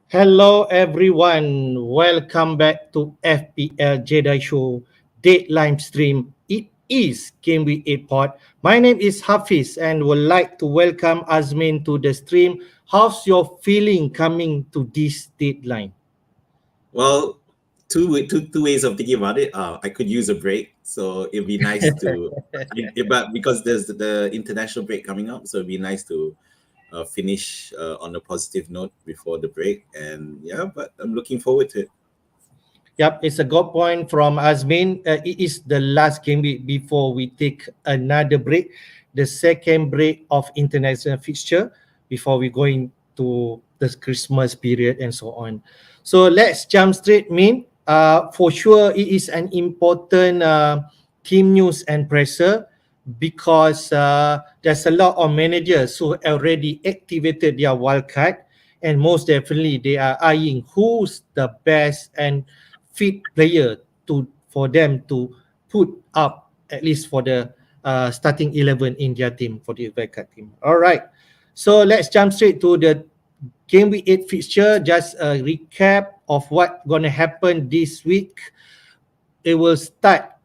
Hello everyone, welcome back to FPL Jedi Show Deadline stream. It is Gameweek 8 pod. My name is Hafiz and would like to welcome Azmin to the stream. How's your feeling coming to this deadline? Well, two ways of thinking about it. I could use a break, so it'd be nice to, but because there's the international break coming up, so it'd be nice to finish on a positive note before the break. And yeah, but I'm looking forward to it. Yep, it's a good point from Azmin. It is the last game week before we take another break, the second break of international fixture before we go into the Christmas period and so on. So let's jump straight, Min. For sure, it is an important team news and pressure because there's a lot of managers who already activated their wildcard, and most definitely they are eyeing who's the best and fit player to for them to put up at least for the starting 11 in their team for the wildcard team. All right, so let's jump straight to the game week 8 fixture. Just a recap of what gonna happen this week. It will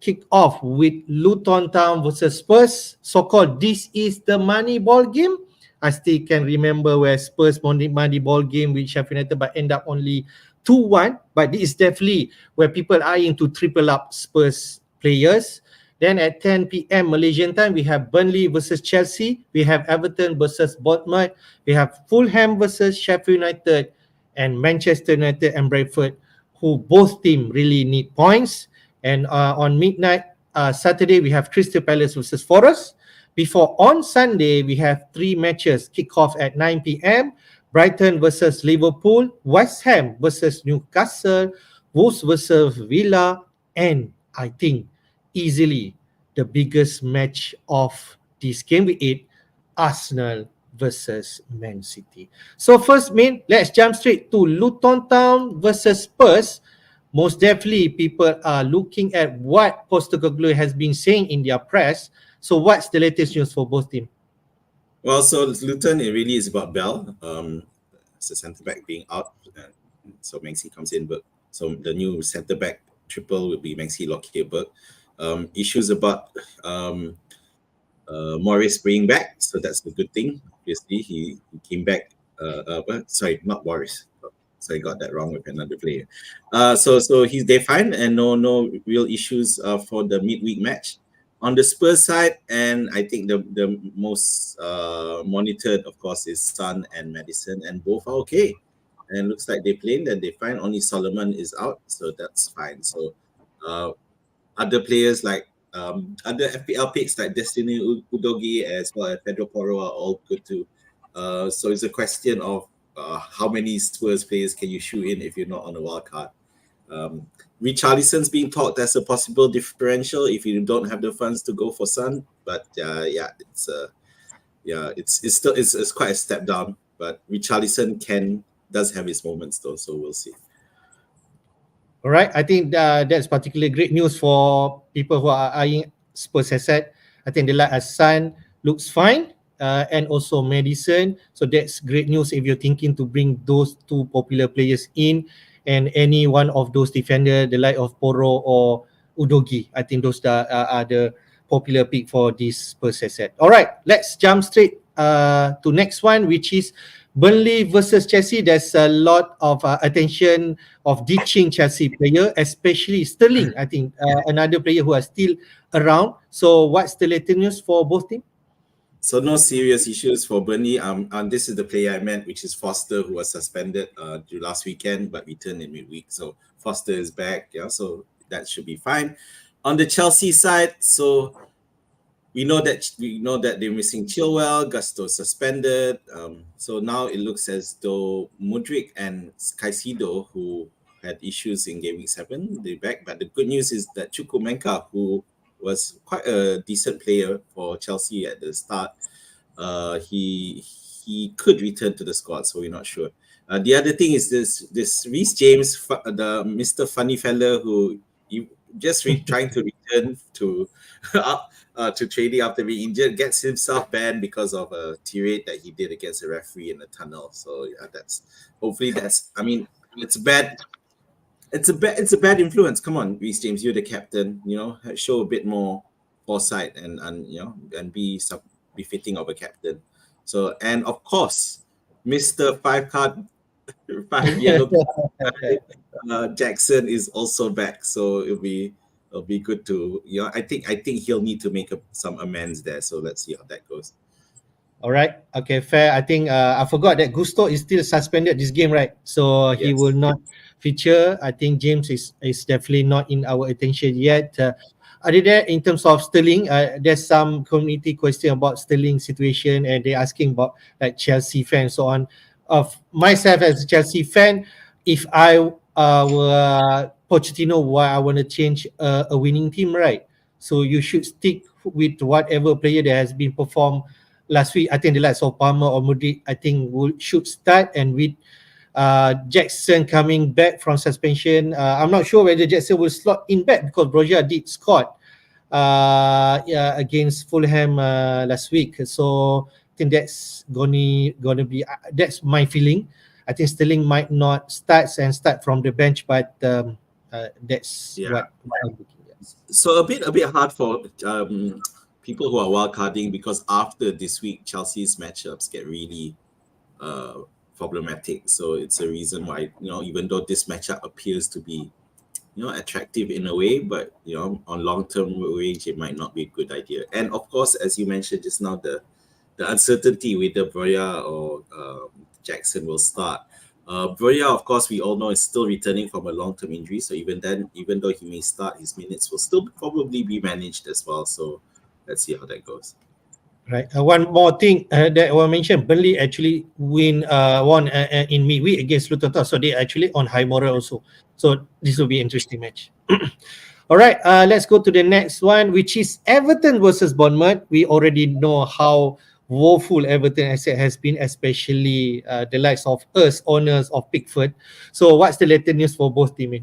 kick off with Luton Town versus Spurs. So called this is the money ball game. I still can remember where Spurs money ball game with Sheffield United but end up only 2-1. But this is definitely where people are eyeing to triple up Spurs players. Then at 10 p.m. Malaysian time, we have Burnley versus Chelsea. We have Everton versus Bournemouth. We have Fulham versus Sheffield United and Manchester United and Brentford, who both team really need points. And on midnight, Saturday, we have Crystal Palace versus Forest. Before on Sunday, we have three matches kick off at 9 p.m. Brighton versus Liverpool, West Ham versus Newcastle, Wolves versus Villa, and I think easily the biggest match of this game week 8, Arsenal versus Man City. So first, let's jump straight to Luton Town versus Spurs. Most definitely, people are looking at what Postecoglou has been saying in their press. So what's the latest news for both teams? Well, so Luton, it really is about Bell. It's the centre back being out, so Maxi comes in, but so the new centre back triple will be Maxi Lockyer-Berg. Issues about Morris bringing back, so that's a good thing. Obviously, he came back. Sorry, not Morris. So I got that wrong with another player. So they're fine and no real issues for the midweek match. On the Spurs side, and I think the most monitored, of course, is Son and Madison, and both are okay. And looks like they're playing, that they fine. Only Solomon is out, so that's fine. So other players like other FPL picks like Destiny Udogi as well as Pedro Porro are all good too. So it's a question of how many Spurs players can you shoe in if you're not on a wild card. Richarlison's being talked as a possible differential if you don't have the funds to go for Son, but it's still it's quite a step down. But Richarlison does have his moments though, so we'll see. All right, I think that's particularly great news for people who are eyeing Spurs asset. I think the like Son looks fine, and also Madison. So that's great news if you're thinking to bring those two popular players in, and any one of those defender, the like of Poro or Udogi. I think those are the popular pick for this Spurs asset. All right, let's jump straight to next one, which is Burnley versus Chelsea. There's a lot of attention of ditching Chelsea player, especially Sterling. I think another player who are still around. So what's the latest news for both teams? So no serious issues for Burnley. And this is the player I meant, which is Foster, who was suspended last weekend but returned in midweek. So Foster is back, so that should be fine. On the Chelsea side, so we know that they're missing Chilwell, Gusto suspended. So now it looks as though Mudryk and Caicedo, who had issues in Game Week 7, they're back. But the good news is that Chukwuemeka, who was quite a decent player for Chelsea at the start, he could return to the squad, so we're not sure. The other thing is this Reece James, the Mr. Funny Fella, who just trying to return to to trading after being injured, gets himself banned because of a tirade that he did against a referee in the tunnel. So yeah, that's hopefully that's. I mean, it's bad. It's a bad influence. Come on, Reece James, you're the captain. Show a bit more foresight and and be some befitting of a captain. So and of course, Mister Five Card, five yellow card, Jackson is also back. So it'll be good to I think he'll need to make some amends there. So let's see how that goes. All right. Okay, fair. I think I forgot that Gusto is still suspended this game, right? So he will Yes. not feature. I think James is definitely not in our attention yet. Other than in terms of Sterling, there's some community question about Sterling situation, and they're asking about like Chelsea fans so on. Of myself as a Chelsea fan, if I were Pochettino, why I want to change a winning team, right? So you should stick with whatever player that has been performed last week. I think the likes of Palmer or Modric, I think should start, and with Jackson coming back from suspension, I'm not sure whether Jackson will slot in back because Broja did score yeah, against Fulham last week. So I think that's gonna be that's my feeling. I think Sterling might not start from the bench, but that's Yeah. what I'm looking at. So a bit hard for people who are wildcarding because after this week, Chelsea's matchups get really problematic. So it's a reason why even though this matchup appears to be attractive in a way, but on long-term range it might not be a good idea. And of course, as you mentioned just now, the uncertainty whether Broja or Jackson will start. Broja, of course, we all know is still returning from a long-term injury, so even then, even though he may start, his minutes will still probably be managed as well. So let's see how that goes. Right. One more thing that I want to mention, Burnley actually won in midweek against Luton Town, so they actually on high moral also. So this will be an interesting match. All right, let's go to the next one, which is Everton versus Bournemouth. We already know how woeful Everton has been, especially the likes of us, owners of Pickford. So what's the latest news for both teams?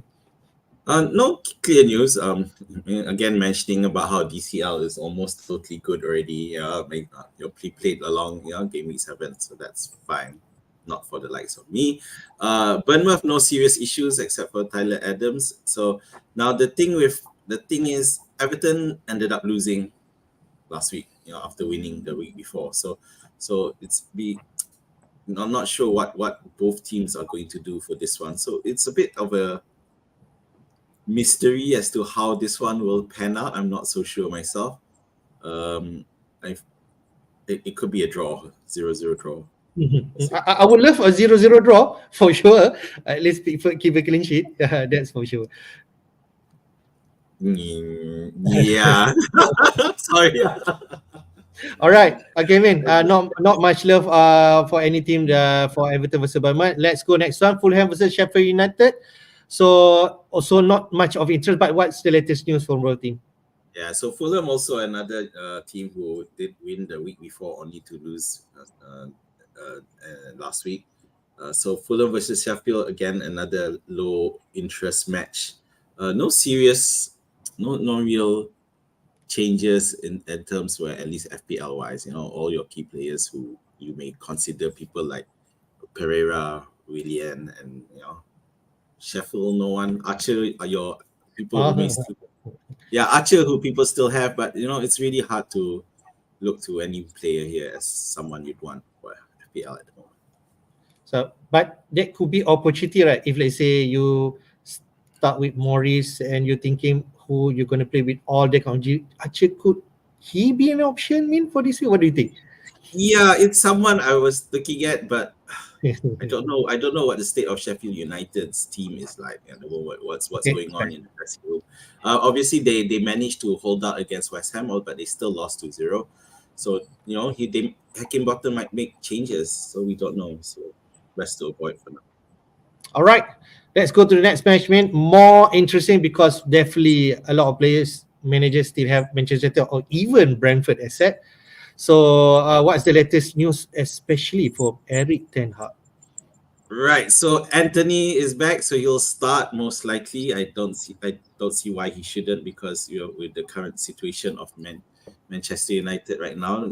No clear news. Again, mentioning about how DCL is almost totally good already. Played along, Gameweek 7, so that's fine. Not for the likes of me. Bournemouth, no serious issues except for Tyler Adams. So now the thing is, Everton ended up losing last week. After winning the week before. So I'm not sure what both teams are going to do for this one. So it's a bit of a mystery as to how this one will pan out. I'm not so sure myself. It could be a draw, 0-0 draw. I would love a 0-0 draw for sure. At least keep a clean sheet. That's for sure. Yeah. Sorry. All right. Okay, man. Not much love for any team for Everton versus Bournemouth. Let's go next one. Fulham versus Sheffield United. So also not much of interest, but what's the latest news from your team? Yeah, so Fulham also another team who did win the week before, only to lose last week. So Fulham versus Sheffield, again another low interest match. No real changes in terms where at least FPL wise, all your key players who you may consider people like Pereira, Willian, and Sheffield, no one. Archer are your people who may still, Archer who people still have, but it's really hard to look to any player here as someone you'd want for FPL at the moment. So, but that could be opportunity, right? If let's say you start with Morris and you're thinking who you're going to play with all the country, Archer, could he be an option, for this week? What do you think? Yeah, it's someone I was looking at, but I don't know. I don't know what the state of Sheffield United's team is like, and what's going on in the dressing room. Obviously, they managed to hold out against West Ham, but they still lost 2-0. So Heckingbottom might make changes, so we don't know. So best to avoid for now. All right, let's go to the next match, man. More interesting because definitely a lot of players, managers still have Manchester United or even Brentford asset. So what's the latest news, especially for Eric Ten Hag? Right. So Anthony is back, so he'll start most likely. I don't see why he shouldn't, because with the current situation of Manchester United right now,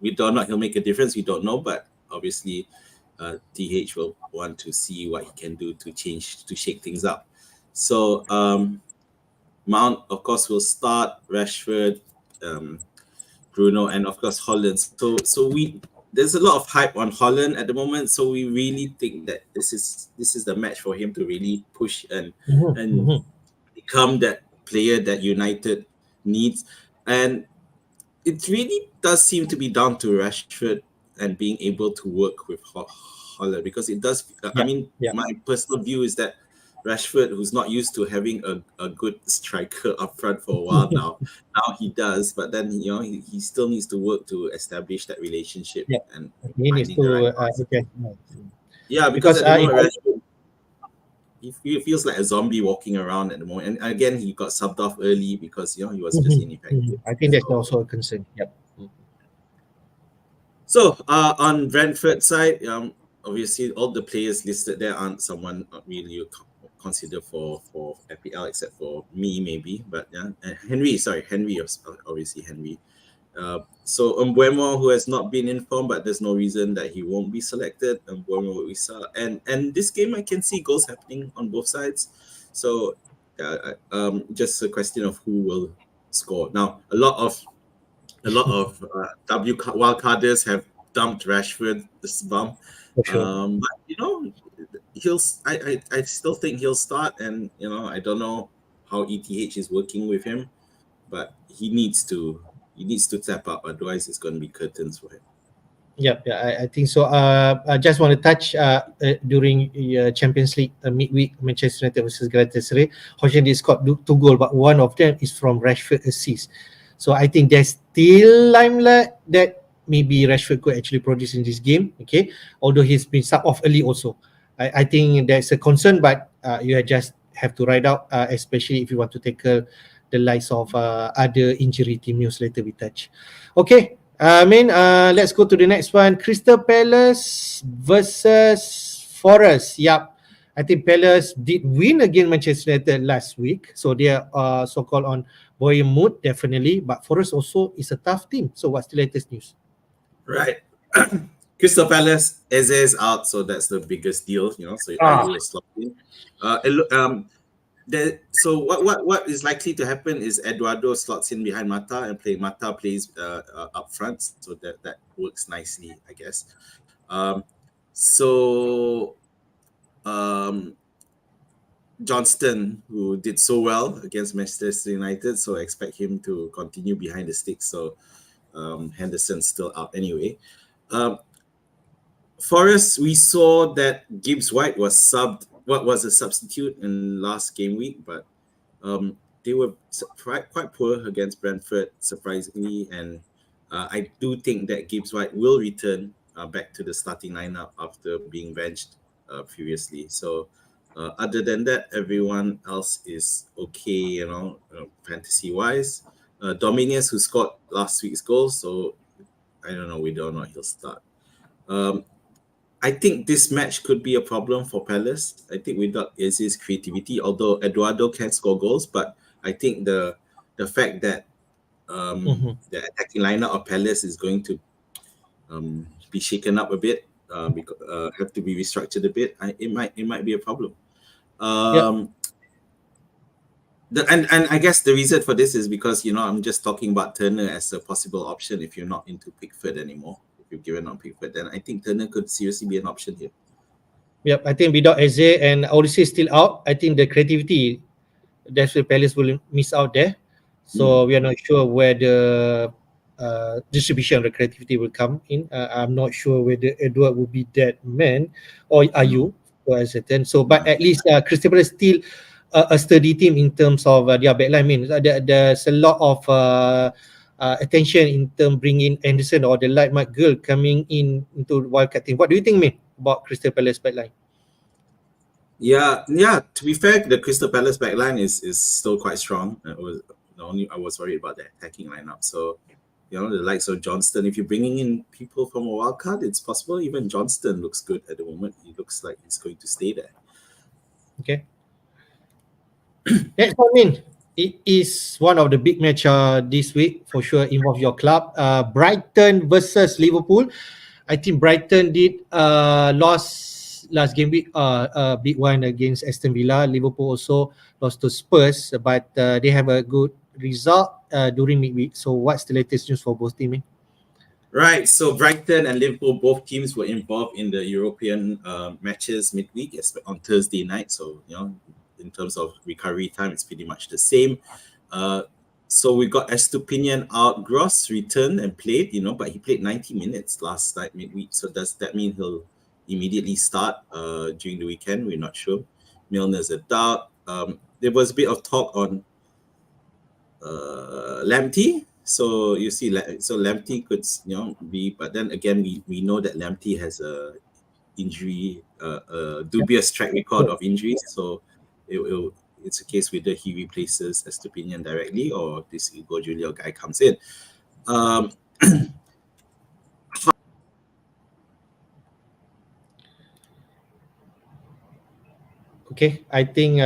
we don't know, he'll make a difference. We don't know, but obviously, TH will want to see what he can do to shake things up. So Mount, of course, will start. Rashford, um, Bruno, and of course Holland. So we there's a lot of hype on Holland at the moment. So we really think that this is the match for him to really push Mhm, and mhm. become that player that United needs. And it really does seem to be down to Rashford and being able to work with Holland, because it does. I Yeah, mean, yeah. my personal view is that Rashford, who's not used to having a good striker up front for a while now he does, but then he still needs to work to establish that relationship Yeah, and he needs finding the right to pass. adjust. Yeah, because Because at the if moment I, Rashford, he feels like a zombie walking around at the moment. And again, he got subbed off early because he was just Mhm, mhm. ineffective. I think that's So also a concern. Yep. On Brentford side, obviously all the players listed there aren't someone really you consider for FPL, except for me maybe. But yeah, Henry, obviously Henry. So Mbuemo, who has not been informed, but there's no reason that he won't be selected. Mbuemo we saw, and this game I can see goals happening on both sides. So just a question of who will score. Now a lot of wildcarders have dumped Rashford this bum, For sure. but he'll. I still think he'll start, and I don't know how ETH is working with him, but he needs to step up. Otherwise, it's going to be curtains for him. Yep, yeah, I think so. I just want to touch during Champions League midweek, Manchester United versus Galatasaray. Hossein scored two goals, but one of them is from Rashford assist. So I think there's still limelight that maybe Rashford could actually produce in this game. Okay, although he's been sub off early also. I think there's a concern, but you just have to ride out, especially if you want to tackle the likes of other injury team news later we touch. Okay, let's go to the next one. Crystal Palace versus Forest. Yep. I think Palace did win against Manchester United last week. So they are so-called on buoyant mood, definitely. But Forest also is a tough team. So what's the latest news? Right. Crystal Palace, Eze is out, so that's the biggest deal. So Ah, Eze will slot in. It look- so what is likely to happen is Eduardo slots in behind Mata and Mata plays up front, so that works nicely, I guess. Um, so um, Johnston, who did so well against Manchester United, so I expect him to continue behind the sticks. So Henderson's still out anyway. Um, Forest, we saw that Gibbs White was subbed. What was a substitute in last game week, but they were quite poor against Brentford, surprisingly, and I do think that Gibbs White will return back to the starting lineup after being benched previously. So, other than that, everyone else is okay, fantasy wise. Dominius, who scored last week's goal, so I don't know. We don't know he'll start. Um, I think this match could be a problem for Palace. I think without Izzy's creativity, although Eduardo can score goals, but I think the fact that mhm. the attacking lineup of Palace is going to be shaken up a bit, because have to be restructured a bit. It might be a problem. Yep. Um, and I guess the reason for this is because I'm just talking about Turner as a possible option if you're not into Pickford anymore. If you've given up Pickford, then I think Turner could seriously be an option here. Yep. I think without Eze and Odyssey still out, I think the creativity, that's where Palace will miss out there. Hmm. So we are not sure where the distribution of the creativity will come in. I'm not sure whether Edward will be that man or are No. you for a certain. So, but at least Crystal Palace still a sturdy team in terms of their backline. I mean, there's a lot of attention in terms bringing Anderson or the light Mike girl coming in into wildcard team. What do you think, man, about Crystal Palace backline? Yeah, yeah. To be fair, the Crystal Palace backline is still quite strong. I was worried about the attacking lineup. So the likes of Johnston. If you're bringing in people from a wild card, it's possible. Even Johnston looks good at the moment. He looks like he's going to stay there. Okay. Next one, Min. It is one of the big match this week for sure. Involve your club. Brighton versus Liverpool. I think Brighton did lost last game week. A big one against Aston Villa. Liverpool also lost to Spurs, but they have a good result during midweek. So what's the latest news for both teams? Right, so Brighton and Liverpool, both teams were involved in the European matches midweek on Thursday night. So, in terms of recovery time, it's pretty much the same. So we got Estupinian out. Gross returned and played, but he played 90 minutes last night midweek. So does that mean he'll immediately start during the weekend? We're not sure. Milner's a doubt. There was a bit of talk on Lamptey. So you see, so Lamptey could, be, but then again, we know that Lamptey has a injury, dubious track record of injuries. So it's a case whether he replaces Estupinian directly or this Hugo Julio guy comes in. Okay, I think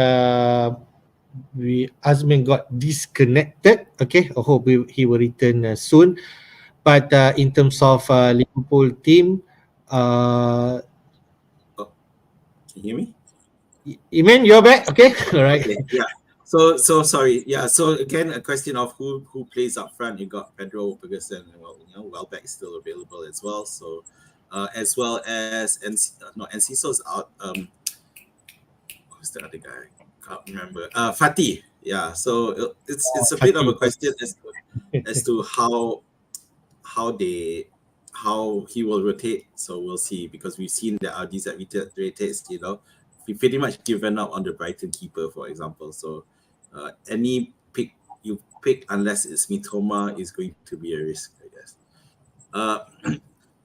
Azmin got disconnected. Okay, I hope he will return soon. But in terms of Liverpool team, Can you hear me? Iman, you're back. Okay, all right. Okay, yeah. So sorry. Yeah. So again, a question of who plays up front. You got Pedro Ferguson. Welbeck is still available as well. So as well as Enciso's out. Who's the other guy? Can't remember. Fatih. Yeah. So it's a bit of a question as to how he will rotate. So we'll see, because we've seen that our dissect rotates. We pretty much given up on the Brighton keeper, for example. So any pick you pick, unless it's Mitoma, is going to be a risk, I guess.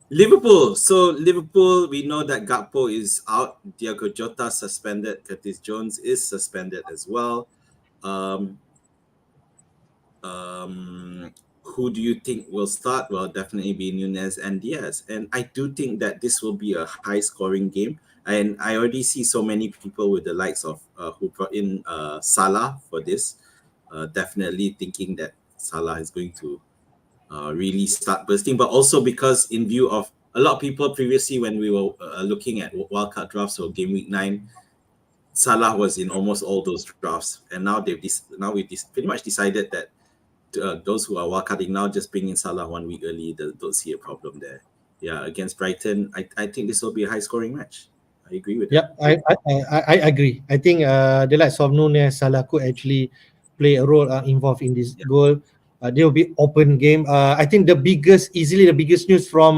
Liverpool. So Liverpool, we know that Gakpo is out. Diogo Jota suspended. Curtis Jones is suspended as well. Who do you think will start? Well, definitely be Nunez and Diaz. And I do think that this will be a high-scoring game. And I already see so many people with the likes of who brought in Salah for this. Definitely thinking that Salah is going to really start bursting. But also because in view of a lot of people previously, when we were looking at wildcard drafts or game week 9, Salah was in almost all those drafts. And now we pretty much decided that those who are wildcarding now just bring in Salah 1 week early. Don't see a problem there. Yeah, against Brighton, I think this will be a high-scoring match. I agree with that. I agree. I think the likes of Nunez, Salah could actually play a role involved in this goal. There will be open game. I think easily the biggest news from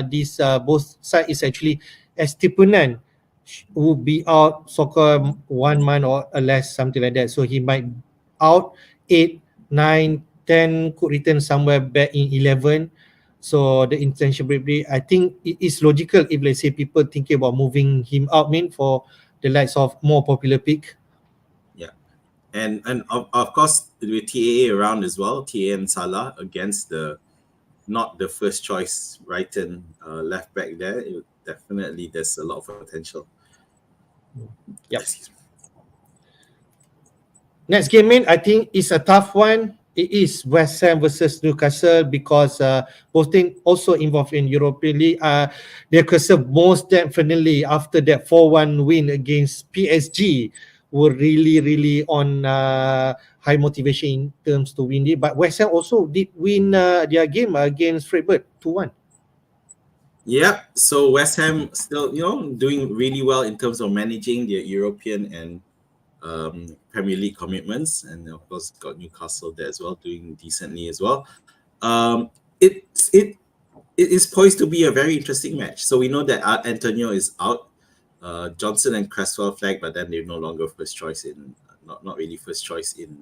this both sides is actually Estepanan will be out soccer 1 month or less, something like that. So he might out 8, 9, 10, could return somewhere back in 11. So the intention probably, I think it is logical if, let's say, people thinking about moving him out, for the likes of more popular pick. Yeah, and of course with TAA around as well, TAA and Salah against not the first choice Brighton left back there. Definitely, there's a lot of potential. Yep. Next game, I think it's a tough one. It is West Ham versus Newcastle, because both teams also involved in European League. Newcastle most definitely, after that 4-1 win against PSG, were really on high motivation in terms to win it. But West Ham also did win their game against Freiburg 2-1. Yeah, so West Ham still, doing really well in terms of managing their European and Premier League commitments, and of course got Newcastle there as well, doing decently as well. It is poised to be a very interesting match. So we know that Antonio is out. Johnson and Cresswell flagged, but then they're no longer first choice not really first choice in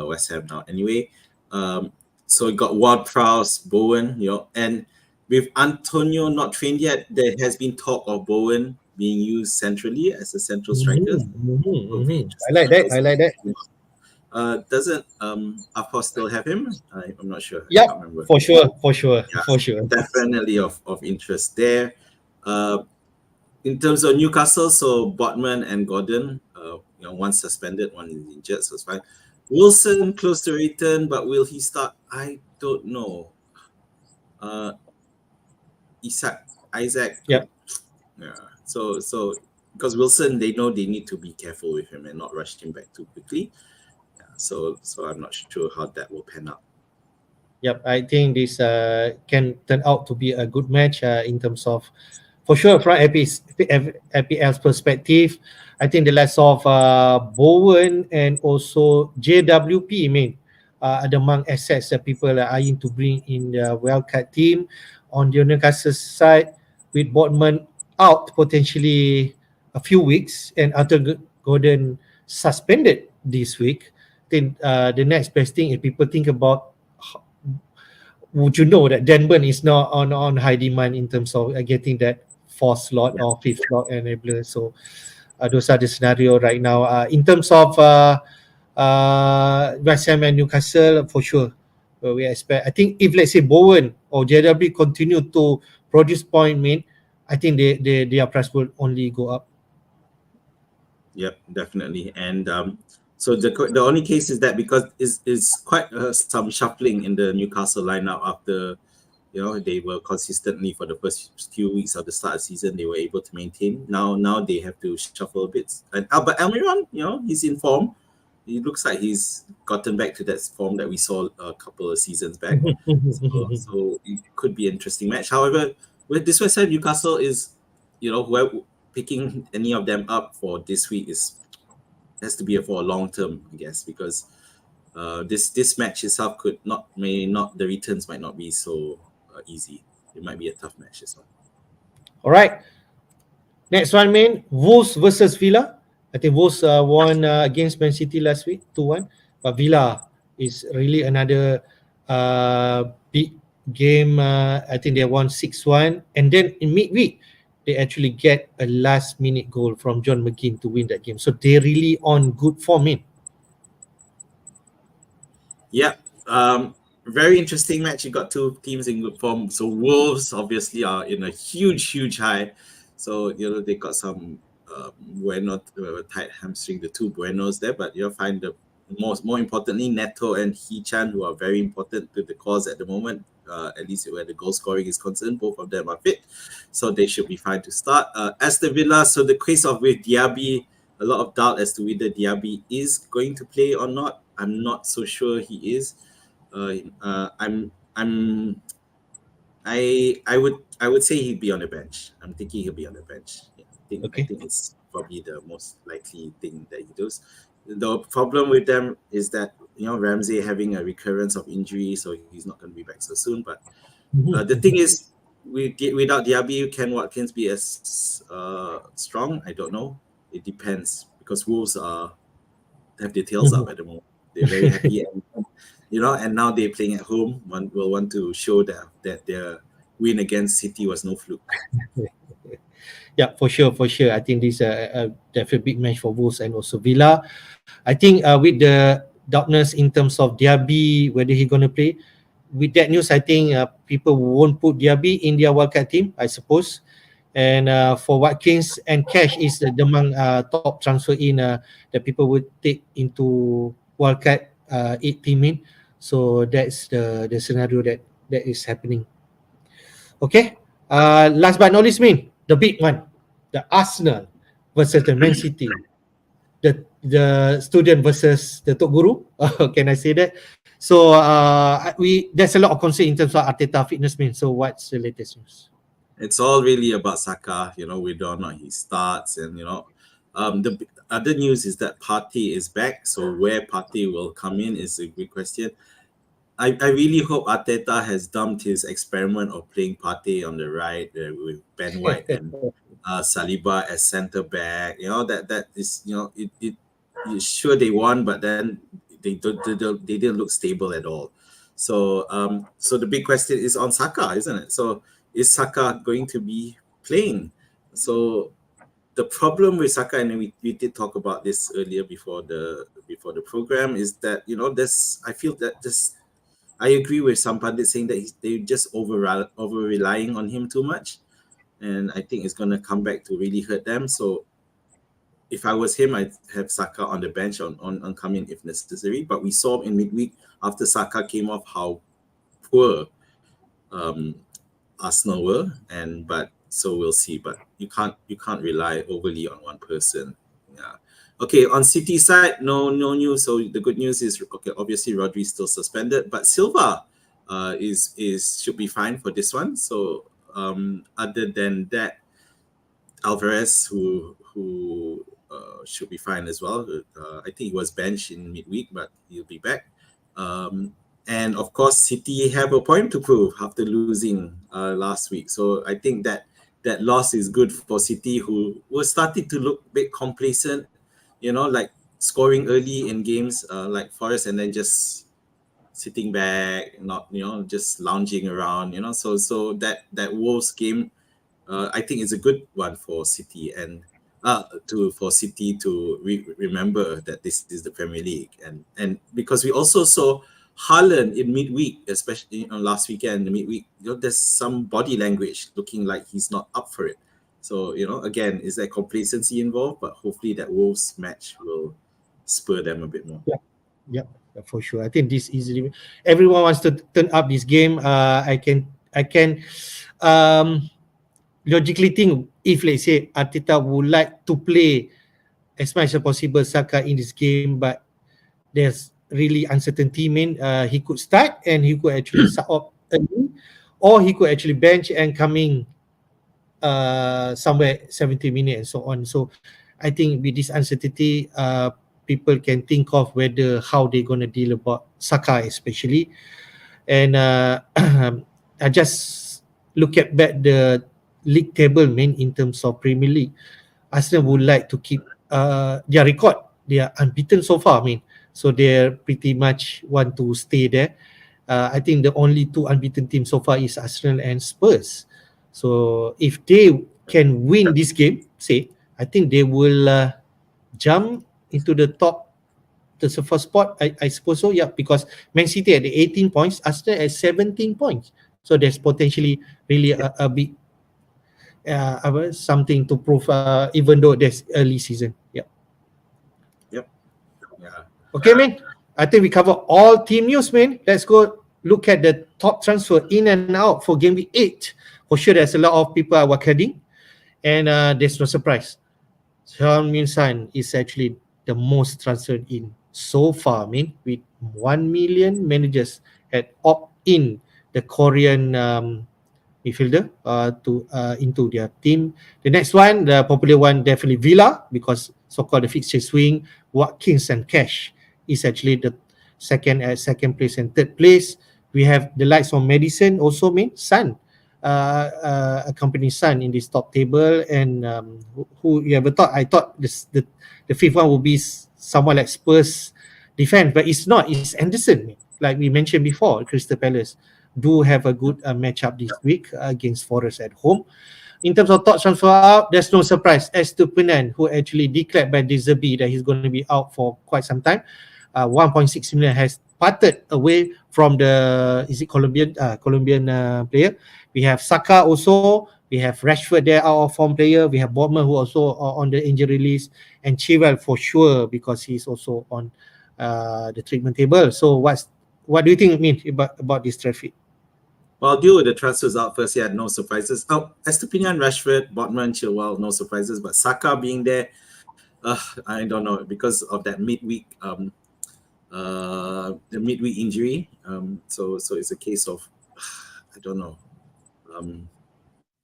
West Ham now. Anyway, so we got Ward-Prowse, Bowen, and with Antonio not trained yet, there has been talk of Bowen being used centrally as a central striker. I like that. Doesn't Afo still have him? I'm not sure. I can't Yep, remember. for sure, for sure, Yeah, for sure. definitely of interest there. In terms of Newcastle, so Botman and Gordon, one suspended, one is injured, so it's fine. Wilson close to return, but will he start? I don't know. Uh, Isaac could, Yep. yeah. So because Wilson, they know they need to be careful with him and not rush him back too quickly. Yeah, so I'm not sure how that will pan out. Yep, I think this can turn out to be a good match in terms of, for sure, from FPL's perspective. I think the likes of Bowen and also JWP, are among assets that people are eyeing to bring in the wildcard team. On the Newcastle side, with Botman out potentially a few weeks and Arthur Gordon suspended this week, I think the next best thing if people think about, would you know that Denburn is now on high demand in terms of getting that fourth slot Yeah. or fifth slot enabler. So those are the scenario right now. In terms of West Ham and Newcastle, for sure, we expect. I think if let's say Bowen or JW continue to produce point, I think their price will only go up. Yep, definitely. And so the only case is that because is quite some shuffling in the Newcastle lineup after they were consistently for the first few weeks of the start of the season they were able to maintain. Now they have to shuffle a bit. And but Almiron, he's in form. He looks like he's gotten back to that form that we saw a couple of seasons back. So it could be an interesting match. However, with this West Ham Newcastle is, whoever picking any of them up for this week has to be for a long term, I guess, because this match itself may not the returns might not be so easy. It might be a tough match as well. All right. Next one, Wolves versus Villa. I think Wolves won against Man City last week, 2-1. But Villa is really another big game. I think they won 6-1. And then in midweek, they actually get a last-minute goal from John McGinn to win that game. So they're really on good form, Yeah. Very interesting match. You got two teams in good form. So Wolves obviously are in a huge high. So they got some Bueno tight hamstring, the two Buenos there, but you'll find the more importantly Neto and Hee-chan, who are very important to the cause at the moment. At least where the goal scoring is concerned, both of them are fit, so they should be fine to start. Aston Villa, so the case of with Diaby, a lot of doubt as to whether Diaby is going to play or not. I'm not so sure he is. I'm I would say he'd be on the bench. I'm thinking he'll be on the bench. Yeah, I Okay. think it's probably the most likely thing that he does. The problem with them is that Ramsey having a recurrence of injury, so he's not going to be back so soon. But the thing is, without Diaby, can Watkins be as strong? I don't know. It depends because Wolves have their tails up at the moment. They're very happy, and now they're playing at home. One will want to show that their win against City was no fluke. Yeah, for sure, for sure. I think this is a definitely big match for Wolves and also Villa. I think with the doubtness in terms of Diaby, whether he's going to play, with that news, I think people won't put Diaby in their wildcard team, I suppose. And for Watkins and Cash is the among top transfer in that people would take into wildcard 8 team in. So that's the scenario that is happening. Okay. Last but not least, the big one, the Arsenal versus the Man City, the student versus the top guru. Can I say that? So there's a lot of concern in terms of Arteta fitness, So what's the latest news? It's all really about Saka, whether or not he starts, and the other news is that Partey is back. So where Partey will come in is a good question. I really hope Arteta has dumped his experiment of playing Partey on the right with Ben White and Saliba as centre back. That is sure they won, but then they didn't look stable at all. So the big question is on Saka, isn't it? So is Saka going to be playing? So the problem with Saka, and we did talk about this earlier before the program, is that I feel that this, I agree with some pundits saying that they just over relying on him too much, and I think it's gonna come back to really hurt them. So if I was him, I'd have Saka on the bench on come in if necessary. But we saw in midweek after Saka came off how poor Arsenal were, but so we'll see. But you can't rely overly on one person. Yeah. Okay, on City side, no news. So the good news is, okay, obviously Rodri's still suspended, but Silva is should be fine for this one. So other than that, Alvarez who should be fine as well. I think he was benched in midweek, but he'll be back. And of course, City have a point to prove after losing last week. So I think that loss is good for City, who were starting to look a bit complacent, like scoring early in games like Forest, and then just sitting back, not just lounging around. So that Wolves game, I think is a good one for City, and for City to remember that this is the Premier League, and because we also saw Haaland in midweek, especially last weekend, the midweek, there's some body language looking like he's not up for it. So again, is there complacency involved? But hopefully that Wolves match will spur them a bit more. Yeah, for sure. I think this easily everyone wants to turn up this game. I can logically think, if let's say Arteta would like to play as much as possible Saka in this game, but there's really uncertainty. He could start and he could actually sub up early, or he could actually bench and coming somewhere 70 minutes and so on. So I think with this uncertainty, people can think of how they're going to deal about Saka especially. And I just look at back the league table, in terms of Premier League. Arsenal would like to keep their record. They are unbeaten so far, so they pretty much want to stay there. I think the only two unbeaten teams so far is Arsenal and Spurs. So if they can win this game, I think they will jump into the first spot. I suppose so, yeah, because Man City at the 18 points, Arsenal at 17 points. So there's potentially really a big something to prove, even though there's early season. Yeah. Okay, I think we cover all team news, Let's go look at the top transfer in and out for Gameweek 8. For sure, there's a lot of people are heading, and there's no surprise. Heung-min Son is actually the most transferred in so far, with 1 million managers had opt in the Korean midfielder into their team. The next one, the popular one, definitely Villa, because so-called the fixture swing. Watkins and Cash is actually the second place and third place. We have the likes of Madison, also Son, accompanying Son in this top table. And who you ever thought? I thought the fifth one would be someone like Spurs defense, but it's not. It's Anderson, like we mentioned before. Crystal Palace do have a good matchup this week against Forest at home. In terms of top transfer out, there's no surprise. Estupinan, who actually declared by De Zerbi that he's going to be out for quite some time. 1.6 million has parted away from the Colombian player. We have Saka also. We have Rashford there, out of form player. We have Bournemouth, who also on the injury list, and Chilwell for sure because he's also on the treatment table. So what do you think about this traffic? Well, I'll deal with the transfers out first. Yeah, no surprises. Estupinan, Rashford, Botman, Chilwell, no surprises. But Saka being there, I don't know, because of that midweek injury. So it's a case of I don't know.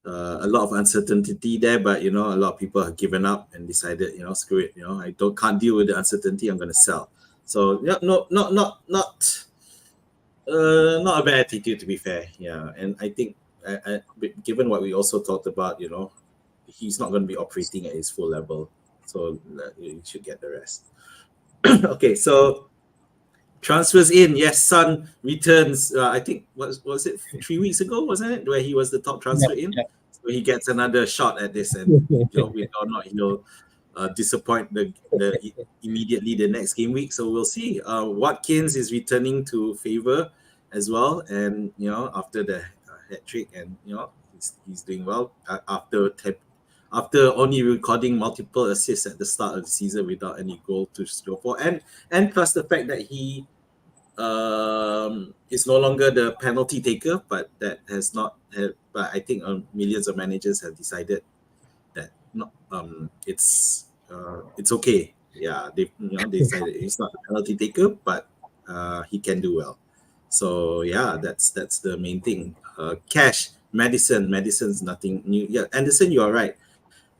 A lot of uncertainty there, but a lot of people have given up and decided, screw it. I can't deal with the uncertainty. I'm going to sell. So not a bad attitude, to be fair. Yeah, and I think given what we also talked about, he's not going to be operating at his full level, so you should get the rest. Okay, so transfers in. Yes, Son returns. I think was it 3 weeks ago, wasn't it, where he was the top transfer in? Yeah. So he gets another shot at this, and with or not, he'll disappoint immediately the next game week. So we'll see. Watkins is returning to favor as well, and after the hat trick, and he's doing well after only recording multiple assists at the start of the season without any goal to show for, and plus the fact that he is no longer the penalty taker, but that has not had. But I think millions of managers have decided that it's okay. Yeah, they decided he's not the penalty taker, but he can do well. So yeah, that's the main thing. Cash, Madison's nothing new. Yeah, Anderson, you are right.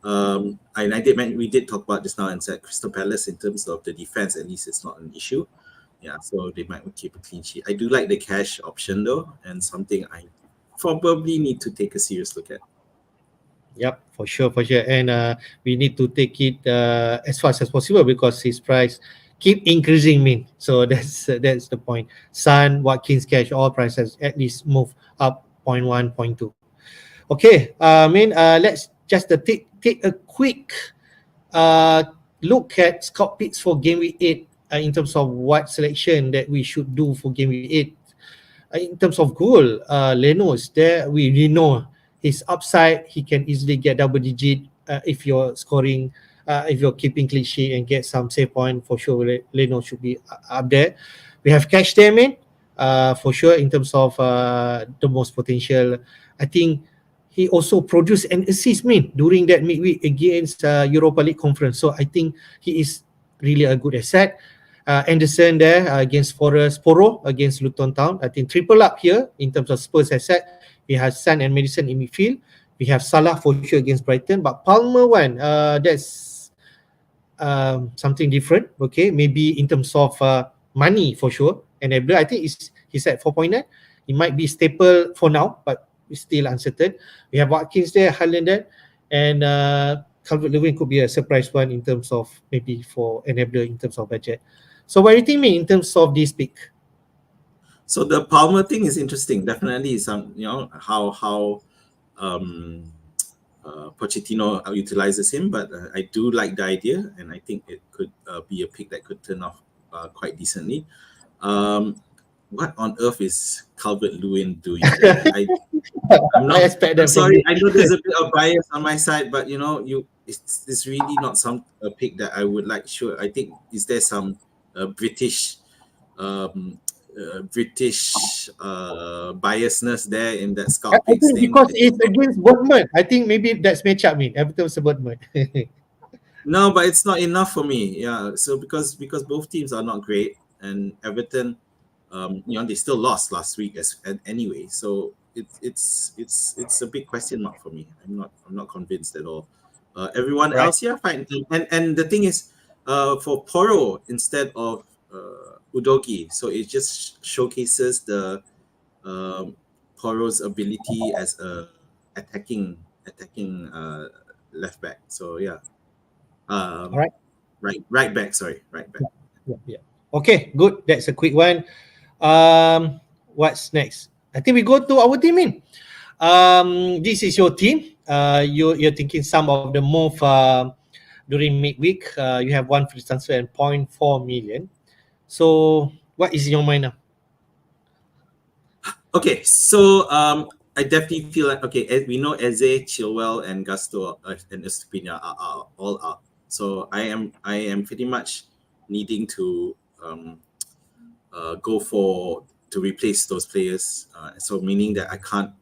We did talk about this now and said Crystal Palace in terms of the defense, at least it's not an issue. Yeah, so they might keep a clean sheet. I do like the cash option though, and something I probably need to take a serious look at. Yep, for sure. And we need to take it as fast as possible because his price keep increasing, so that's the point. Sun, Watkins, Cash, all prices at least move up 0.1, 0.2. Okay, let's just take a quick look at scout picks for game week 8 in terms of what selection that we should do for game week 8. In terms of goal, Leno is there. We know his upside. He can easily get double digit if you're scoring, if you're keeping clean sheet and get some save point. For sure, Leno should be up there. We have Cash Damien, for sure, in terms of the most potential. I think he also produced an assist during that midweek against Europa League conference. So I think he is really a good asset. Anderson there against Forest, Poro against Luton Town. I think triple up here in terms of Spurs asset. We have Son and Madison in midfield. We have Salah for sure against Brighton. But Palmer one, that's something different. Okay, maybe in terms of money for sure. And I think he's at 4.9. He might be staple for now, but it's still uncertain. We have Watkins there, Haaland there, and Calvert-Lewin could be a surprise one in terms of maybe for enabler in terms of budget. So what do you think, in terms of this pick? So the Palmer thing is interesting. Definitely, how Pochettino utilizes him, but I do like the idea, and I think it could be a pick that could turn off quite decently. What on earth is Calvert-Lewin doing there? I'm sorry. I know there's a bit of bias on my side, but it's really not a pick that I would like. Sure, I think is there some British biasness there in that scout picks thing? Because it's against Bournemouth. I think maybe that's matchup. Everton was Bournemouth. No, but it's not enough for me. Yeah, so because both teams are not great, and Everton, they still lost last week anyway. So it's a big question mark for me. I'm not convinced at all. Everyone else, yeah, fine. And the thing is, for Poro instead of Udogi, so it just showcases the Poro's ability as a attacking left back. So yeah, All right. Right back. Yeah. Okay, good. That's a quick one. What's next? I think we go to our team. This is your team. You're thinking some of the move during midweek. You have one free transfer and 0.4 million. So what is in your mind now? Okay, so I definitely feel like we know Eze, Chilwell, and Gusto and Estupinian are all out. So I am pretty much needing to go to replace those players. So meaning that I can't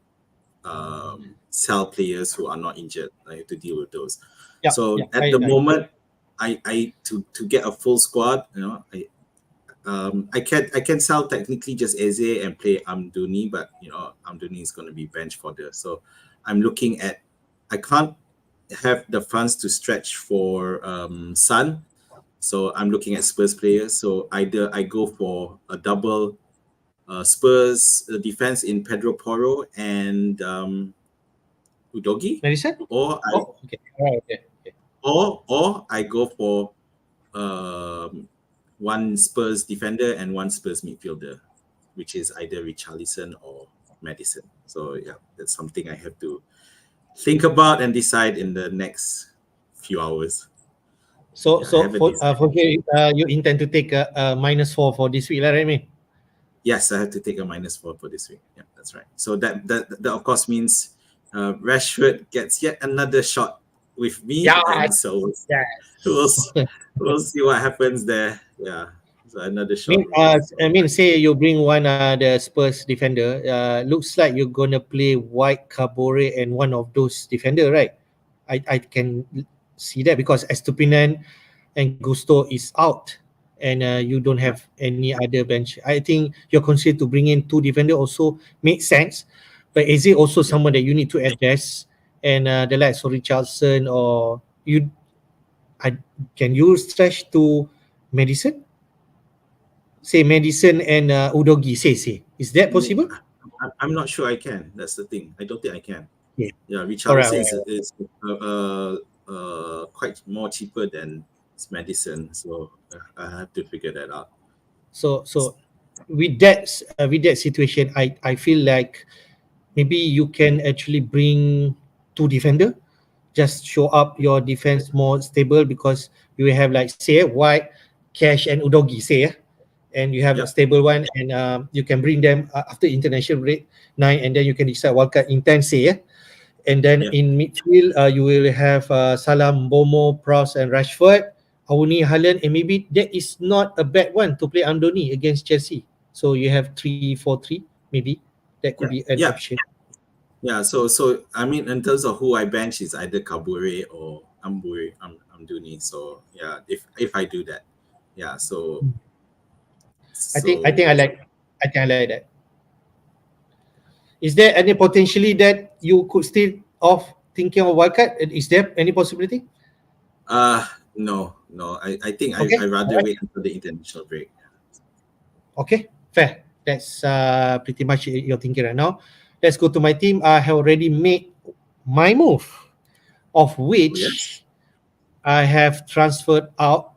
sell players who are not injured. I have to deal with those. At the moment, I to get a full squad, I can sell technically just Eze and play Amdouni, but Amdouni is going to be bench fodder. So I'm looking at, I can't have the funds to stretch for Sun. So I'm looking at Spurs players. So either I go for a double Spurs defense in Pedro Porro and Udogi, or I go for one Spurs defender and one Spurs midfielder, which is either Richarlison or Madison. So yeah, that's something I have to think about and decide in the next few hours. So Yeah, I so haven't decided. for here, you intend to take a -4 for this week, lah, right, me? Yes, I have to take a -4 for this week. Yeah, that's right. So that of course means Rashford gets yet another shot with me, Yeah, and so we'll yes. we'll see what happens there. Yeah, so another shot. I So mean, say you bring one the Spurs defender. Looks like you're gonna play White, Cabore, and one of those defender, right? I can see that because Estupinan and Gusto is out, and you don't yeah, have any other bench. I think you're considered to bring in two defender also makes sense, but is it also yeah, someone that you need to address? And the likes of Richardson or you, I, can you stretch to Madison? Say Madison and Udogi. Say, is that Me, possible? I'm not sure I can. That's the thing. I don't think I can. Yeah. Yeah, All right. Richarlison is quite more cheaper than Madison, so I have to figure that out. So with that situation, I feel like maybe you can actually bring two defender, just show up your defense more stable because you will have like say White, Cash and Udogi say and you have a Yep, stable one and you can bring them after international break 9 and then you can decide wildcard in 10 say and then yep, in midfield you will have Salam, Bomo, Prowse and Rashford, Awuni, Haaland, and maybe that is not a bad one to play Andoni against Chelsea. So you have 3-4-3 maybe that could yeah, be an yeah, option. yeah. So I mean, in terms of who I bench is either Kabure or Amduni. So yeah, if I do that, yeah. So I think I so like that. Is there any potentially that you could still off thinking of wildcard? Is there any possibility? uh no. I think I Okay, all rather right. wait until the international break. Okay, fair. That's pretty much your thinking right now. Let's go to my team. I have already made my move, of Oh yes. which I have transferred out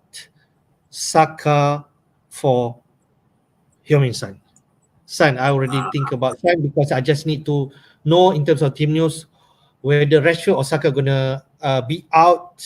Saka for Heung-min Son. Son, I already Ah, think about Son because I just need to know in terms of team news whether Rashford or Saka gonna be out,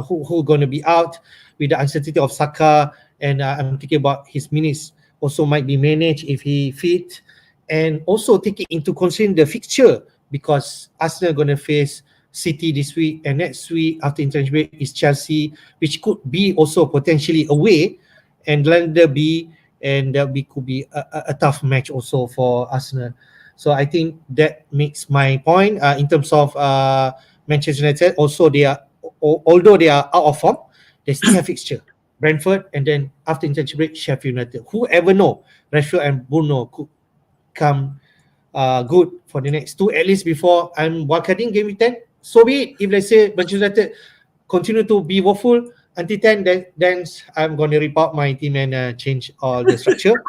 who gonna be out with the uncertainty of Saka, and I'm thinking about his minutes also might be managed if he fit, and also taking into consideration the fixture because Arsenal gonna face City this week and next week after international break is Chelsea, which could be also potentially away, and London B, and that be could be a tough match also for Arsenal. So I think that makes my point in terms of Manchester United. Also, they are although they are out of form, they still have fixture. Brentford and then after international break, Sheffield United. Whoever know Rashford and Bruno could come good for the next two at least before I'm wildcarding game week 10. So be it. If let's say Manchester United continue to be woeful until 10, then I'm going to rip out my team and change all the structure.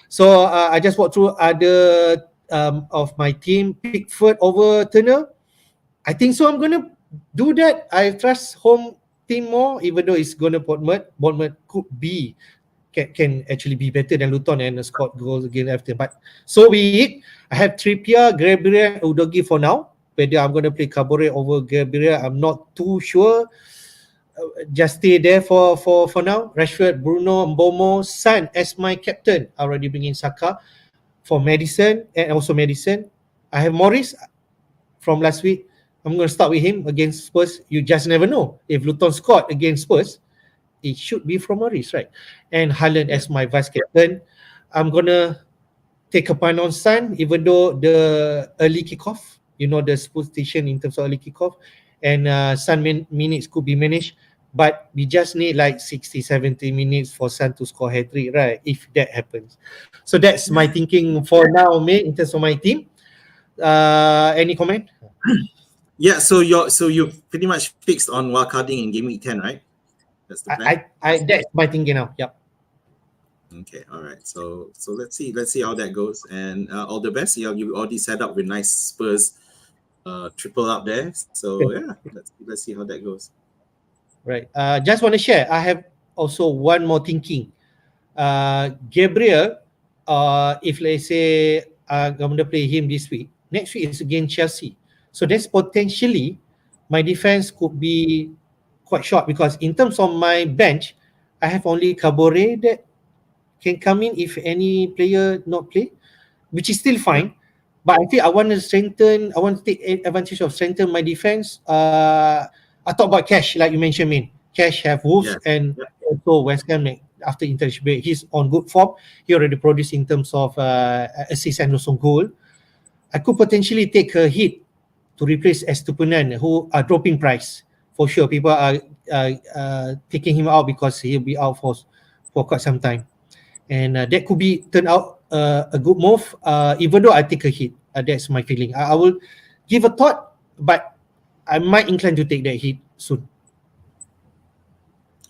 So I just walked through other of my team. Pickford over Turner. I think so. I'm gonna do that. I trust home team more, even though it's gonna Bournemouth. Bournemouth could be can actually be better than Luton and scored goals again after. But so be it. I have Trippier, Gabriel, Udogi for now. Whether I'm gonna play Cabore over Gabriel, I'm not too sure. Just stay there for now. Rashford, Bruno, Mbomo, Son as my captain. I already bring in Saka for Madison and also Madison. I have Morris from last week. I'm going to start with him against Spurs. You just never know. If Luton scored against Spurs, it should be from Morris, right? And Haaland yeah. as my vice captain. I'm going to take a punt on Sun, even though the early kickoff, you know, the superstition in terms of early kickoff, and Sun minutes could be managed. But we just need like 60, 70 minutes for Sun to score hat trick, right? If that happens. So that's my thinking for now, mate, in terms of my team. Any comment? Yeah, so you pretty much fixed on wildcarding in game week 10, right? That's the plan. That's my thinking now. Yep. Okay, all right. So let's see how that goes, and all the best. You already set up with nice Spurs triple up there. So yeah, let's see how that goes. Right. Just want to share. I have also one more thinking. Gabriel, if let's say I'm going to play him this week, next week is against Chelsea. So that's potentially my defense could be quite short, because in terms of my bench, I have only Kabore that can come in if any player not play, which is still Yeah. fine. But I think I want to strengthen. I want to take advantage of strengthen my defense. I talk about Cash, like you mentioned, Min. Cash have Wolves Yes. and Yeah. also West Ham after international break. He's on good form. He already produced in terms of assist and also goal. I could potentially take a hit to replace Estupinan, who are dropping price for sure. People are taking him out because he'll be out for quite some time, and that could be turn out a good move. Even though I take a hit, that's my feeling. I will give a thought, but I might incline to take that hit soon.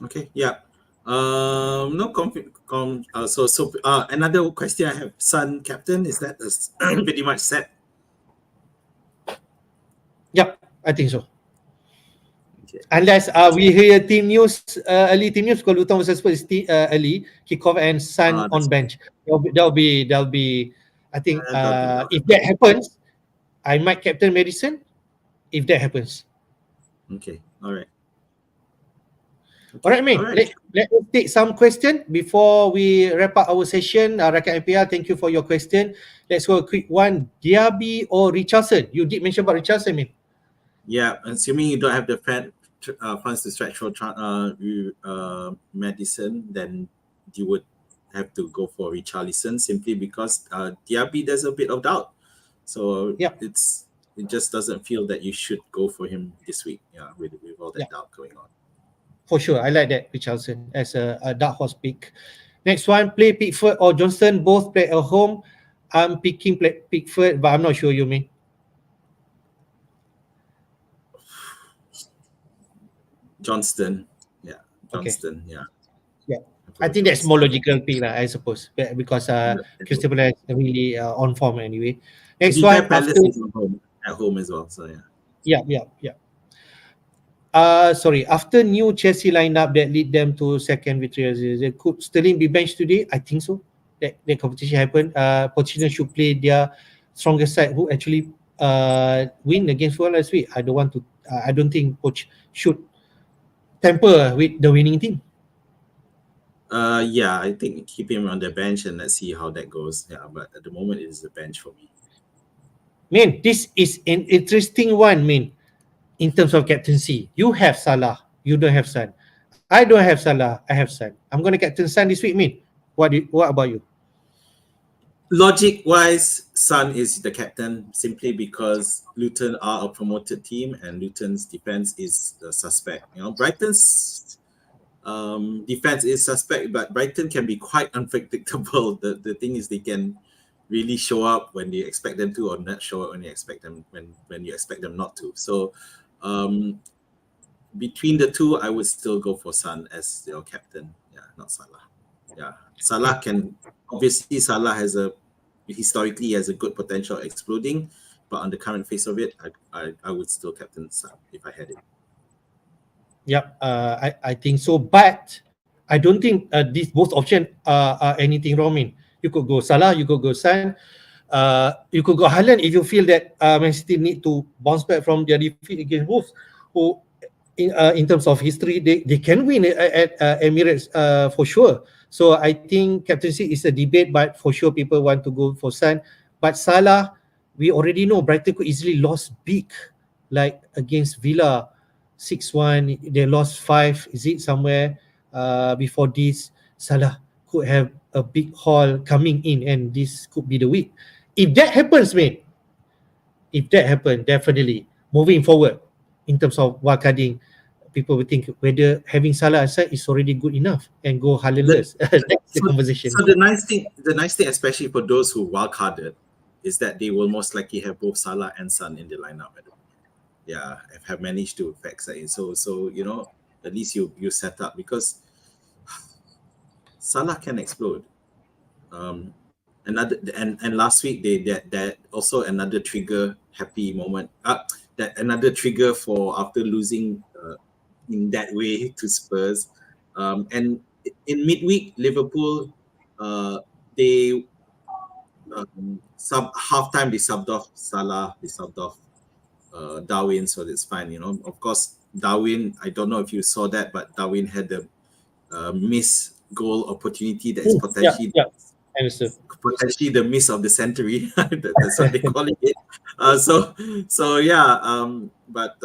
Okay. Yeah. No another question I have. Sun captain, is that pretty much set? Yep, I think so. Okay. Unless we hear team news, early team news, kalau Luton versus Spurs early kickoff and Sun on That's bench. That'll be. I think that'll be if that happens, I might captain Madison. If that happens, okay. All right. all Okay. right, All man. right. Let us take some question before we wrap up our session. Rakan MPR, thank you for your question. Let's go a quick one. Diaby or Richardson? You did mention about Richardson, man. Yeah. Assuming you don't have the funds to stretch for Madison, then you would have to go for Richarlison simply because Diaby, there's a bit of doubt. So Yep. it just doesn't feel that you should go for him this week. Yeah, with all that Yeah. doubt going on. For sure, I like that Richardson as a dark horse pick. Next one, play Pickford or Johnston. Both play at home. I'm picking Pickford, but I'm not sure you mean. Johnston. Yeah. Okay. Johnston. Yeah. Yeah. I think that's more logical pick, I suppose, because Crystal Palace is really on form anyway. To Next be fair, one, Palace after. is at home as well. So yeah. Yeah. Sorry, after new Chelsea lineup that lead them to second victory, could Sterling be benched today? I think so. That competition happened. Pochettino should play their strongest side, who actually win against Fulham last week. I don't want to. I don't think Poch should tamper with the winning team. Yeah, I think keep him on the bench and let's see how that goes. Yeah, but at the moment it is a bench for me. Man, this is an interesting one, man. In terms of captaincy, you have Salah, you don't have Son. I don't have Salah, I have Son. I'm gonna captain Son this week, man. What about you? Logic wise, Son is the captain simply because Luton are a promoted team and Luton's defense is suspect. Brighton's defense is suspect, but Brighton can be quite unpredictable. The thing is, they can really show up when you expect them to, or not show up when you expect them when you expect them not to. So, between the two, I would still go for Son as your captain. Yeah, not Salah. Yeah, Salah can obviously Salah historically has a good potential of exploding, but on the current face of it, I would still captain Son if I had it. Yep, I think so, but I don't think these both options are anything wrong. In you could go Salah, you could go Son, you could go Haaland if you feel that Man City need to bounce back from their defeat against Wolves, who in terms of history they can win at Emirates for sure. So I think captaincy is a debate, but for sure people want to go for Son. But Salah, we already know Brighton could easily lost big, like against Villa 6-1. They lost 5, is it somewhere before this. Salah could have a big haul coming in, and this could be the week. If that happens, mate, if that happens, definitely moving forward in terms of wildcarding, people will think whether having Salah aside is already good enough and go Haalandless. That's the conversation. So the nice thing, especially for those who wildcarded, is that they will most likely have both Salah and Son in the lineup at the moment. Yeah, have managed to factor in. So at least you set up because Salah can explode. And last week that also another trigger happy moment. That another trigger for after losing in that way to Spurs. And in midweek, Liverpool, they halftime they subbed off Salah, they subbed off Darwin, so that's fine. Of course, Darwin. I don't know if you saw that, but Darwin had the miss goal opportunity that is Yeah, yeah, understood. potentially the miss of the century. That's what they call it. So yeah. But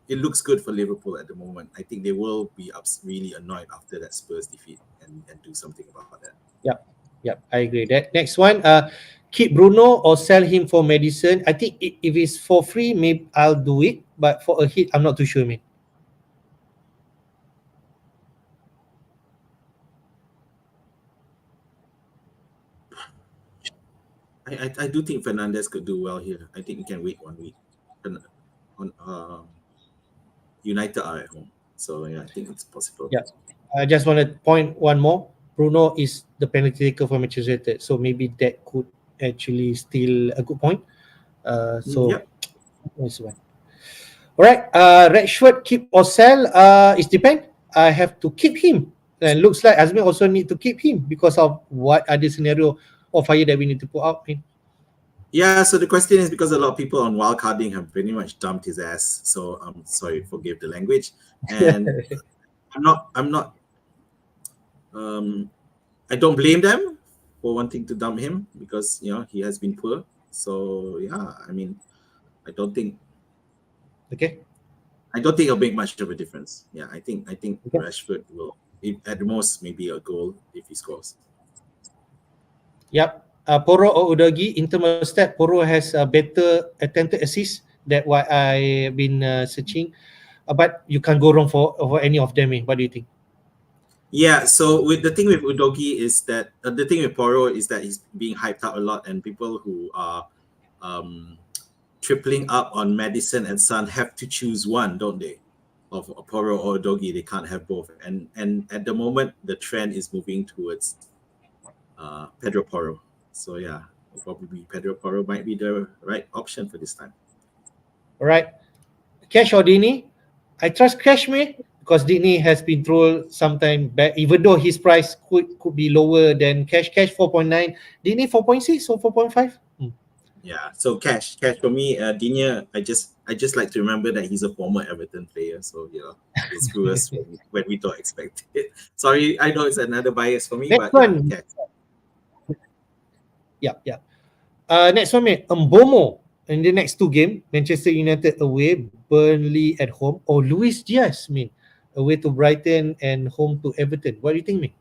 it looks good for Liverpool at the moment. I think they will be really annoyed after that Spurs defeat and do something about that. Yeah, yeah, I agree. That next one, keep Bruno or sell him for medicine. I think if it's for free, maybe I'll do it. But for a hit, I'm not too sure, man. I do think Fernandez could do well here. I think he can wait 1 week. And on United are at home, so yeah, I think it's possible. Yeah, I just want to point one more. Bruno is the penalty taker for Manchester United, so maybe that could actually still a good point. So Yep. that's one. All right, Rashford keep or sell? It depends. I have to keep him. And looks like Azmin also need to keep him because of what other scenario or fire that we need to put out. Yeah, so the question is because a lot of people on wildcarding have pretty much dumped his ass. So I'm sorry, forgive the language. And I'm not I don't blame them for wanting to dump him because he has been poor. So yeah, I mean, I don't think Okay. it'll make much of a difference. Yeah, I think Okay. Rashford will, at the most, maybe a goal if he scores. Yep. Poro or Udogi, in terms of stat, Poro has a better attempted assist. That what I've been searching. But you can't go wrong for any of them. What do you think? Yeah, so with the thing with Udogi is that the thing with Poro is that he's being hyped up a lot, and people who are tripling up on Madison and Son have to choose one, don't they? Of Poro or Udogi, they can't have both. And at the moment, the trend is moving towards Pedro Poro. So yeah, probably Pedro Poro might be the right option for this time. All right. Cash or Dini? I trust Cash me because Dini has been trolled sometime back, even though his price could be lower than Cash. Cash 4.9, Dini 4.6 or 4.5. Yeah, so cash for me, Dinya. I just like to remember that he's a former Everton player, so he'll screw us when we don't expect it. Sorry, I know it's another bias for me, Next but yeah, one. cash. Yeah, yeah. Next one, mate. Mbomo in the next two game, Manchester United away, Burnley at home, or Luis Diaz, away to Brighton and home to Everton. What do you think, mate?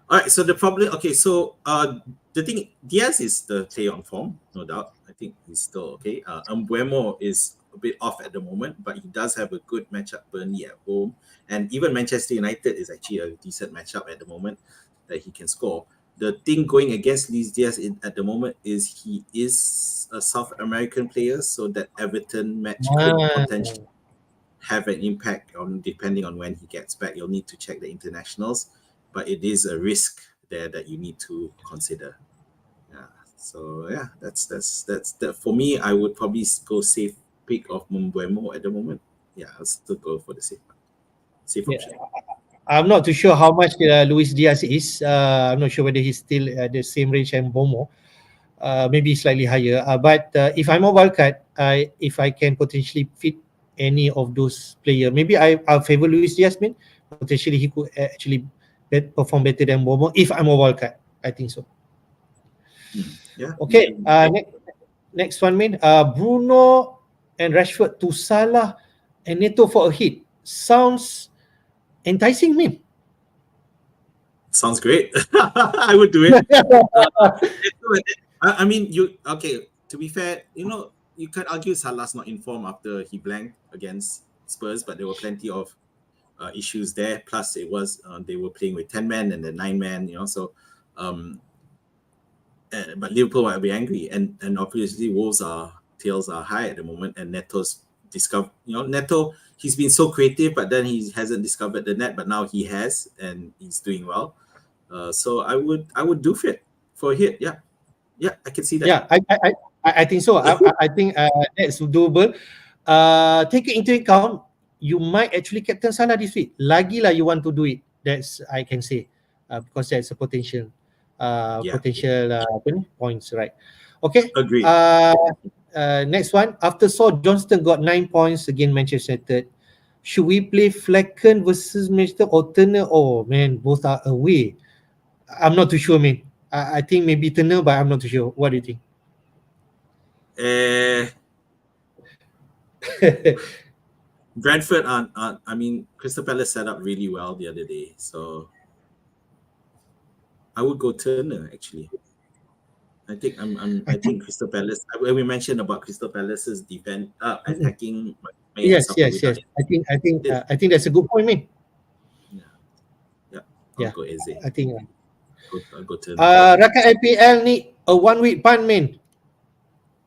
All right, so the problem. Okay, so the thing, Diaz is the player on form, no doubt. I think he's still okay. Mbuemo is a bit off at the moment, but he does have a good matchup, Burnley at home, and even Manchester United is actually a decent matchup at the moment that he can score. The thing going against Luis Diaz at the moment is he is a South American player, so that Everton match could Ah, potentially have an impact on depending on when he gets back. You'll need to check the internationals, but it is a risk there that you need to consider. Yeah. So yeah, that's that for me. I would probably go safe pick of Mumbuemo at the moment. Yeah, I'll still go for the safe yeah. option. I'm not too sure how much Luis Diaz is. I'm not sure whether he's still the same range as Mbomo. Maybe slightly higher. But if I'm a wildcard, if I can potentially fit any of those players, maybe I'll favor Luis Diaz. Potentially he could actually perform better than Bomo if I'm a wildcard. I think so. Yeah. Okay. Next one, Bruno and Rashford to Salah and Neto for a hit. Sounds enticing, man. Sounds great. I would do it. I mean, you okay? To be fair, you can argue Salah's not informed after he blanked against Spurs, but there were plenty of issues there. Plus, it was they were playing with 10 men and then 9 men. So, but Liverpool might be angry, and obviously Wolves tails are high at the moment, and Neto's discovered. Neto, he's been so creative, but then he hasn't discovered the net, but now he has, and he's doing well. So I would do fit for a hit. Yeah, I can see that. Yeah, I think so. I think that's doable. Take it into account, you might actually captain Salah this week. Lagi lah you want to do it. That's I can say because that's a potential Yeah, points, right? Okay. agreed. Uh, Next one. After Saw Johnston got 9 points against Manchester United, should we play Flecken versus Manchester or Turner? Oh man, both are away. I'm not too sure, man. I think maybe Turner, but I'm not too sure. What do you think? Brentford I mean, Crystal Palace set up really well the other day, so I would go Turner actually. I think Crystal Palace. When we mentioned about Crystal Palace's defense, attacking may have Yes, suffered yes, with that. yes. I think that's a good point, man. Yeah, yeah. I'll Yeah, go Eze. I think. I'll go Turner. Rakat IPL need a 1 week ban, man.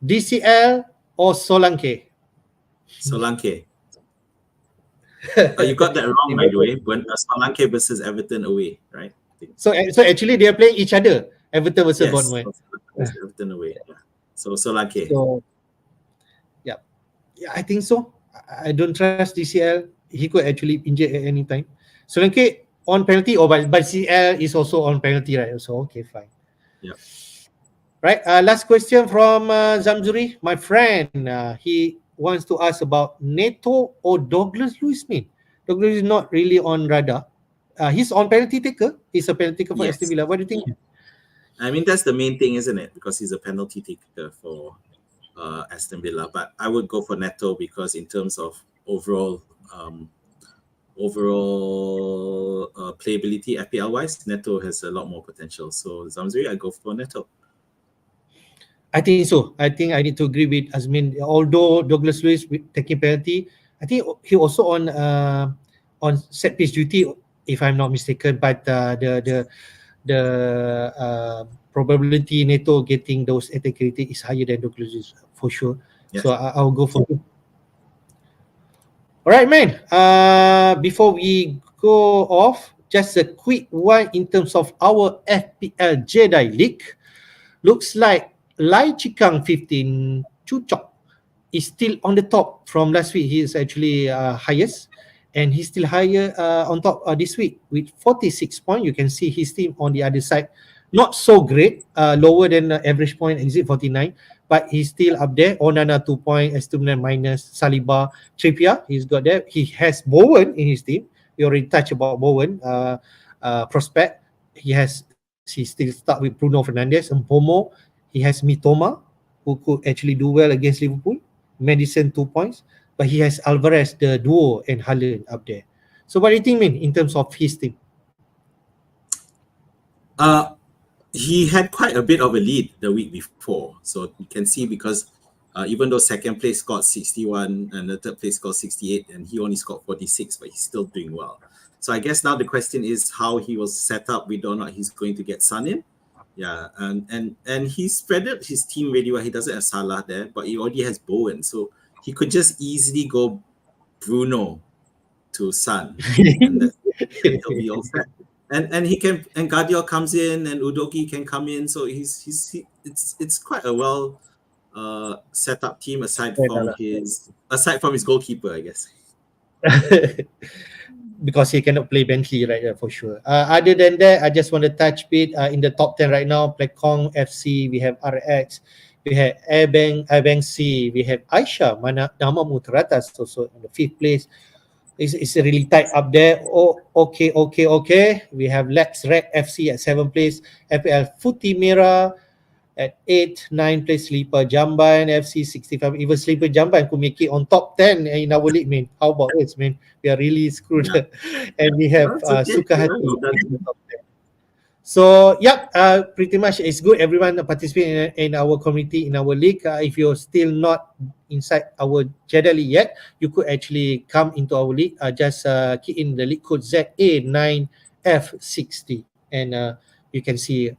DCL or Solanke? Solanke. You got that wrong, by the way. When Solanke versus Everton away, right? So actually they are playing each other. Everton versus Yes, Bournemouth. Everton away. Yeah. So Solanke. So yeah, I think so. I don't trust DCL. He could actually injure at any time. Solanke on penalty, or but CL is also on penalty, right? So okay, fine. Yeah. Right. Last question from Zamzuri, my friend. He wants to ask about Neto or Douglas Luiz. Douglas is not really on radar. He's on penalty taker. He's a penalty taker for Aston Yes. Villa. What do you think? I mean, that's the main thing, isn't it? Because he's a penalty taker for Aston Villa. But I would go for Neto because in terms of overall playability FPL wise, Neto has a lot more potential. So Zamzuri, I go for Neto. I think so. I think I need to agree with Azmin. Although Douglas Luiz taking penalty, I think he also on set piece duty, if I'm not mistaken. But the probability Neto getting those attack rating is higher than Douglas Luiz for sure. Yes. So I'll go for him. All right, man. Before we go off, just a quick one in terms of our FPL Jedi League. Looks like Lai Chikang 15 Chuchok is still on the top from last week. He is actually highest, and he's still higher on top this week with 46 points. You can see his team on the other side, not so great, lower than the average point exit 49, but he's still up there. Onana 2 points, Estumnan minus, Saliba, Trippier, he's got there. He has Bowen in his team. We already touched about Bowen prospect. He still start with Bruno Fernandes and Pomo. He has Mitoma, who could actually do well against Liverpool. Madison 2 points, but he has Alvarez, the duo, and Haaland up there. So what do you think, man, in terms of his team? He had quite a bit of a lead the week before, so you can see because even though second place scored 61 and the third place scored 68, and he only scored 46, but he's still doing well. So I guess now the question is how he was set up, whether or not he's going to get Son in. Yeah, and he spread out his team really well. He doesn't have Salah there, but he already has Bowen, so he could just easily go Bruno to Son, and he'll be all set. And he can, and Guardiola comes in, and Udogi can come in, so it's quite a well set up team aside from his goalkeeper, I guess. Because he cannot play Bentley right there for sure. Other than that, I just want to touch bit in the top 10 right now. Plekong FC, we have RX, we have Airbang C, we have Aisha, Nama Muteratas also in the 5th place. It's really tight up there. Oh, okay. We have Lex Red FC at 7th place, FPL Futi Mera at 8, 9 place, Sleeper Jamban FC 65. Even Sleeper Jamban could make it on top 10 in our league, man. How about this, man? We are really screwed. Yeah. And we have Sukahati in the top 10. So, pretty much it's good everyone participate in our community, in our league. If you're still not inside our Jedi League yet, you could actually come into our league. Just key in the league code ZA9F60 and you can see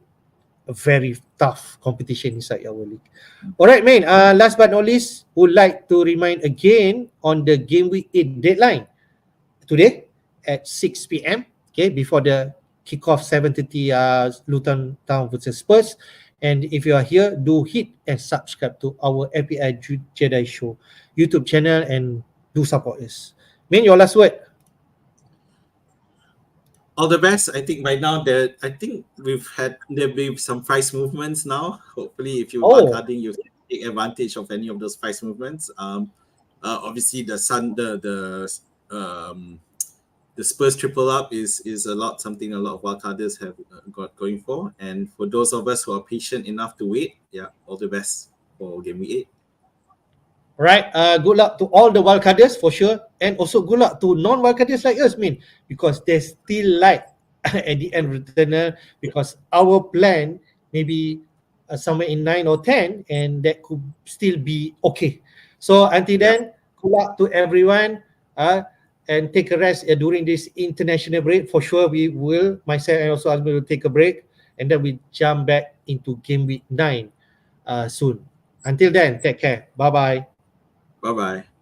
a very tough competition inside our league. All right, man. Last but not least, would like to remind again on the Gameweek 8 deadline today at 6 p.m. Okay, before the kickoff 7:30 Luton Town versus Spurs. And if you are here, do hit and subscribe to our FPL Jedi Show YouTube channel and do support us. Man, your last word. All the best. I think right now there'll be some price movements now. Hopefully, if you are carding, you take advantage of any of those price movements. Obviously the Spurs triple up is something a lot of wildcarders have got going for, and for those of us who are patient enough to wait, yeah, all the best for Gameweek 8. Right. Good luck to all the wildcarders for sure, and also good luck to non-wildcarders like us, because there's still light at the end of the tunnel. Because our plan maybe somewhere in 9 or 10, and that could still be okay. So until Yeah. then, good luck to everyone. And take a rest during this international break. For sure, we will. Myself and also Azmin will take a break, and then we jump back into game week 9 soon. Until then, take care. Bye bye. Bye bye.